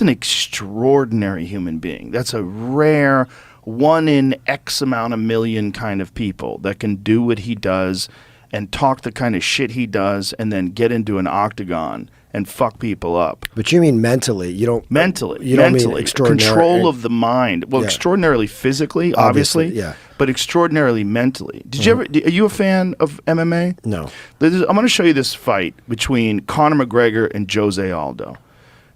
an extraordinary human being. That's a rare 1 in X amount of million kind of people that can do what he does and talk the kind of shit he does and then get into an octagon and fuck people up. But you mean mentally? You don't mentally. You don't mean extraordinary control of the mind. Well, extraordinarily physically, obviously, yeah, but extraordinarily mentally. Did you ever? Are you a fan of MMA? No. I'm going to show you this fight between Conor McGregor and Jose Aldo.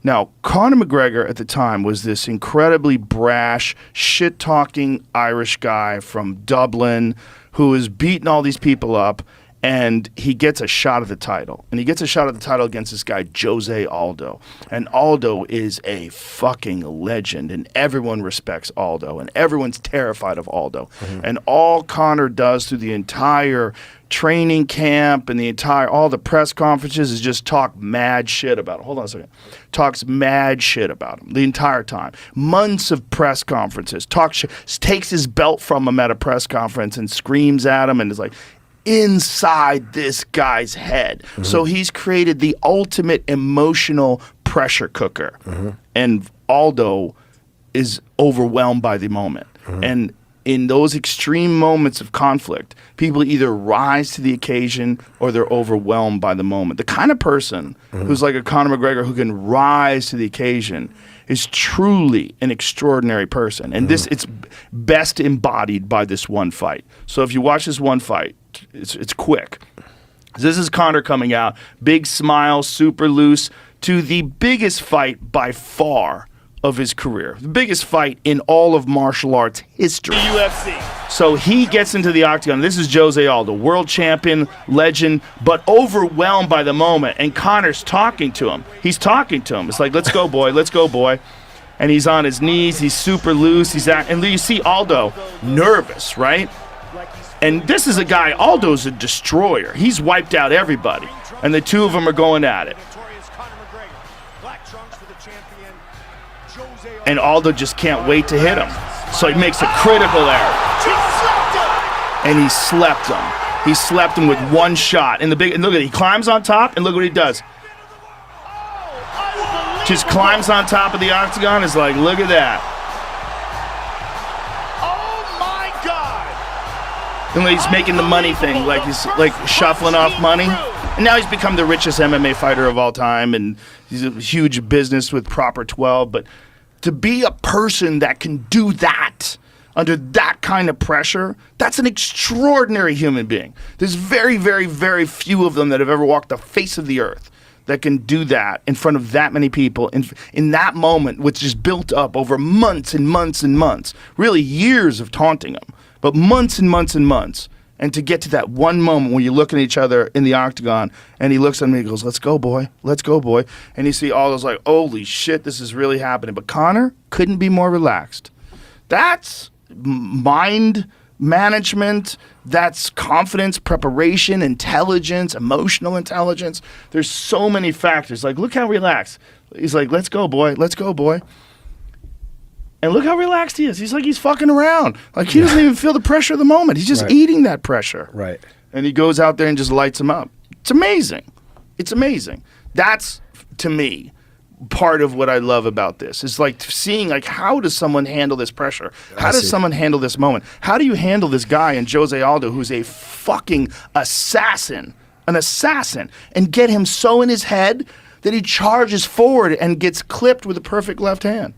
Now, Conor McGregor at the time was this incredibly brash, shit-talking Irish guy from Dublin who was beating all these people up. And he gets a shot at the title. And he gets a shot at the title against this guy, Jose Aldo. And Aldo is a fucking legend. And everyone respects Aldo. And everyone's terrified of Aldo. And all Conor does through the entire training camp and all the press conferences is just talk mad shit about him. Hold on a second. Talks mad shit about him the entire time. Months of press conferences. Takes his belt from him at a press conference and screams at him and is like, inside this guy's head. So he's created the ultimate emotional pressure cooker. And Aldo is overwhelmed by the moment. And in those extreme moments of conflict, people either rise to the occasion or they're overwhelmed by the moment. The kind of person who's like a Conor McGregor who can rise to the occasion is truly an extraordinary person. And it's best embodied by this one fight. So if you watch this one fight, it's quick. This is Conor coming out, big smile, super loose, to the biggest fight by far of his career. The biggest fight in all of martial arts history. UFC. So he gets into the octagon. This is Jose Aldo, world champion, legend, but overwhelmed by the moment. And Conor's talking to him. He's talking to him. It's like, let's go, boy. Let's go, boy. And he's on his knees. He's super loose. And you see Aldo nervous, right? And this is a guy, Aldo's a destroyer. He's wiped out everybody. And the two of them are going at it. And Aldo just can't wait to hit him. So he makes a critical error. And he slept him. He slept him with one shot. And look at it, he climbs on top, and look what he does. Just climbs on top of the octagon, is like, look at that. And he's making the money thing, like he's like shuffling off money. And now he's become the richest MMA fighter of all time, and he's a huge business with Proper 12. But to be a person that can do that under that kind of pressure, that's an extraordinary human being. There's very, very, very few of them that have ever walked the face of the earth that can do that in front of that many people in that moment, which is built up over months and months and months, really years of taunting him. But months and months and months. And to get to that one moment when you're looking at each other in the octagon and he looks at me and goes, let's go, boy. Let's go, boy. And you see Aldo's like, holy shit, this is really happening. But Conor couldn't be more relaxed. That's mind management. That's confidence, preparation, intelligence, emotional intelligence. There's so many factors. Like, look how relaxed. He's like, let's go, boy. Let's go, boy. And look how relaxed he is. He's like he's fucking around. Like he doesn't even feel the pressure of the moment. He's just eating that pressure. Right. And he goes out there and just lights him up. It's amazing. It's amazing. That's, to me, part of what I love about this. It's like seeing, like, how does someone handle this pressure? How does someone handle this moment? How do you handle this guy in Jose Aldo who's a fucking assassin, an assassin, and get him so in his head that he charges forward and gets clipped with a perfect left hand?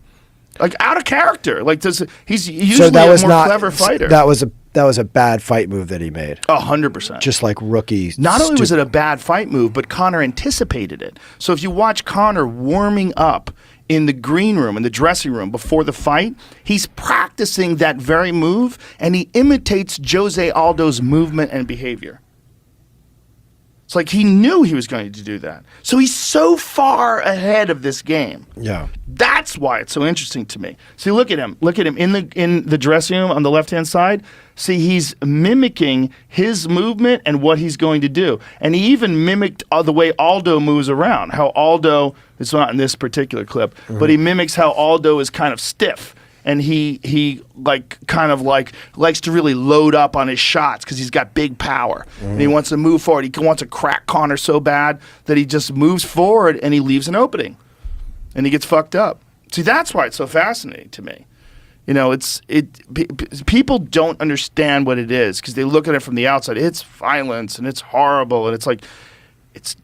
Like, out of character. Like, he's usually a more clever fighter. That was a bad fight move that he made. 100%. Just like rookie. Not only was it a bad fight move, but Conor anticipated it. So if you watch Conor warming up in the green room, in the dressing room before the fight, he's practicing that very move, and he imitates Jose Aldo's movement and behavior. It's like he knew he was going to do that. So he's so far ahead of this game. Yeah. That's why it's so interesting to me. See, look at him. Look at him in the dressing room on the left-hand side. See, he's mimicking his movement and what he's going to do. And he even mimicked the way Aldo moves around. How Aldo, it's not in this particular clip, but he mimics how Aldo is kind of stiff. And he likes to really load up on his shots because he's got big power. And he wants to move forward. He wants to crack Conor so bad that he just moves forward and he leaves an opening. And he gets fucked up. See, that's why it's so fascinating to me. You know, people don't understand what it is because they look at it from the outside. It's violence and it's horrible and it's like it's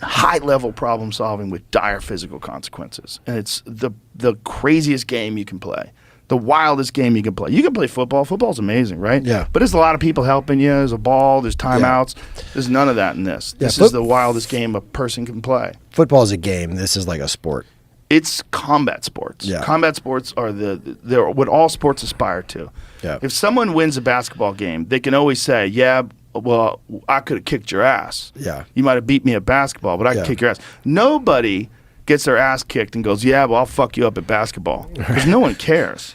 high-level problem solving with dire physical consequences. And it's the craziest game you can play, the wildest game you can play. You can play football. Football's amazing, right? Yeah. But there's a lot of people helping you. There's a ball. There's timeouts. There's none of that in this. Yeah, This is the wildest game a person can play. Football is a game. This is like a sport. It's combat sports. Yeah. Combat sports are they're what all sports aspire to. Yeah. If someone wins a basketball game, they can always say, yeah, well, I could have kicked your ass. Yeah. You might have beat me at basketball, but I could kick your ass. Nobody gets their ass kicked and goes, yeah, well, I'll fuck you up at basketball. Because no one cares.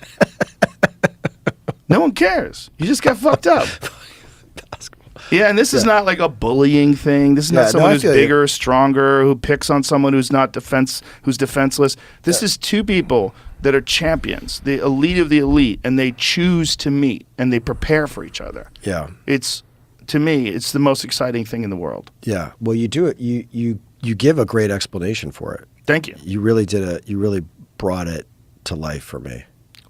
No one cares. You just got fucked up. Yeah, and this is not like a bullying thing. This is not someone who's bigger, stronger, who picks on someone who's who's defenseless. This is two people that are champions, the elite of the elite, and they choose to meet and they prepare for each other. Yeah. To me, it's the most exciting thing in the world. Yeah. Well, you do it. You give a great explanation for it. Thank you. You really did you really brought it to life for me.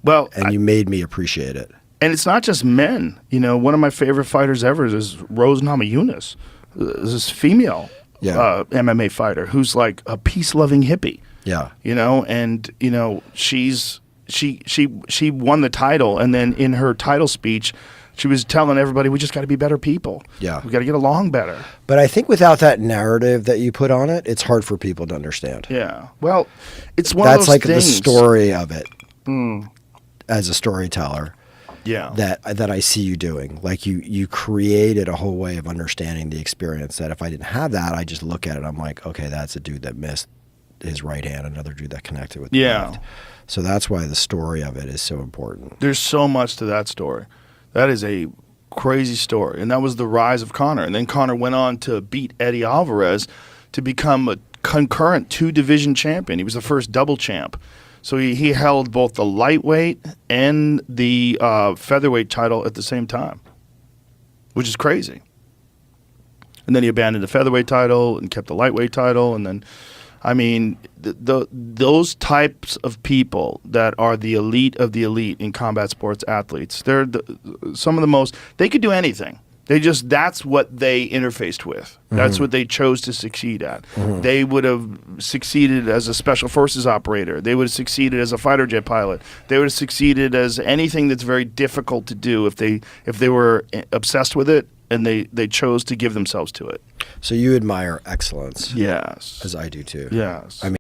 Well, and you made me appreciate it. And it's not just men. You know, one of my favorite fighters ever is Rose Namajunas, this female MMA fighter who's like a peace-loving hippie. Yeah. You know, and you know she won the title, and then in her title speech, she was telling everybody we just got to be better people. Yeah. We got to get along better. But I think without that narrative that you put on it, it's hard for people to understand. Yeah. Well, it's one of those things. That's like the story of it as a storyteller. Yeah. That I see you doing. Like you created a whole way of understanding the experience that if I didn't have that, I just look at it, I'm like, okay, that's a dude that missed his right hand, another dude that connected with the left. So that's why the story of it is so important. There's so much to that story. That is a crazy story. And that was the rise of Conor. And then Conor went on to beat Eddie Alvarez to become a concurrent 2-division champion. He was the first double champ. So he held both the lightweight and the featherweight title at the same time, which is crazy. And then he abandoned the featherweight title and kept the lightweight title. And then, I mean, those types of people that are the elite of the elite in combat sports athletes, they're some of the most, they could do anything. That's what they interfaced with. That's what they chose to succeed at. They would have succeeded as a special forces operator. They would have succeeded as a fighter jet pilot. They would have succeeded as anything that's very difficult to do if they were obsessed with it and they chose to give themselves to it. So you admire excellence. Yes. As I do too. Yes. I mean,